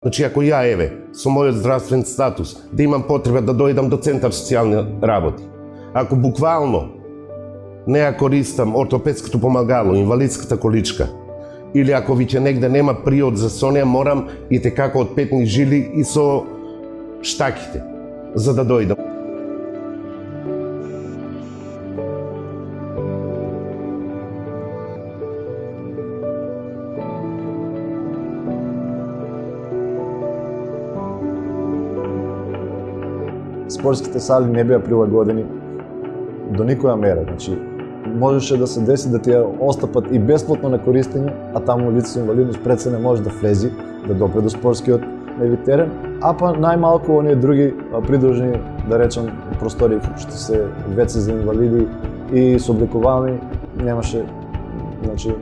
Значи, ако ја, со мојот здравствен статус, да имам потреба да дојдам до Центар социјални работи, ако буквално не ја користам ортопедското помагало, инвалидската количка, или ако веќе негде нема приод за со неја, морам и како од петни жили и со штаките, за да дојдам. Спортските сали не беа прилагодени до никоја мера. Значи, можеше да се деси да ти ја остапат и бесплатно на користење, а таму лице со инвалидност пред се не може да влези, да допре до спортскиот терен, а па најмалку оние други придружни, да речем, простори што се ВЦ за инвалиди и собликувални, немаше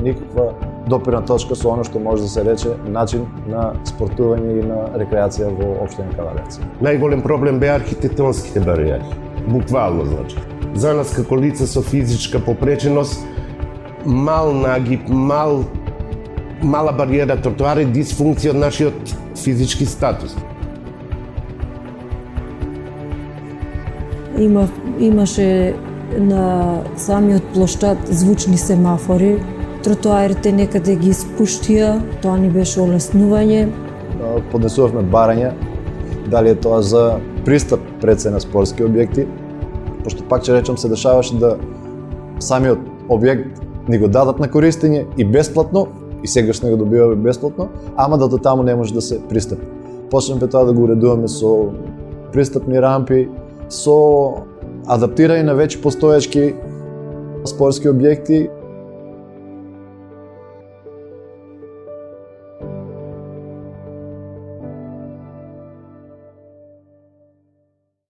никаква допирна точка со оно што може да се рече начин на спортување и на рекреација во општина Каларевци. Најголем проблем беа архитектонските бариери, буквално значи. За нас како лица со физичка попреченост, мал нагиб, мала бариера тротоар е дисфункција од нашиот физички статус. Имаше на самиот плоштад звучни семафори, тротоарите некаде ги спуштија, тоа ни беше олеснување. Поднесувавме барања, дали е тоа за пристап пред се на спортски објекти, пошто пак ќе речам се дешаваше да самиот објект ни го дадат на користење и бесплатно, и сегаш не го добиваме бесплатно, ама да до таму не може да се пристапи. Почнавме тоа да го уредуваме со пристапни рампи, со адаптирање на веќе постоечки спортски објекти.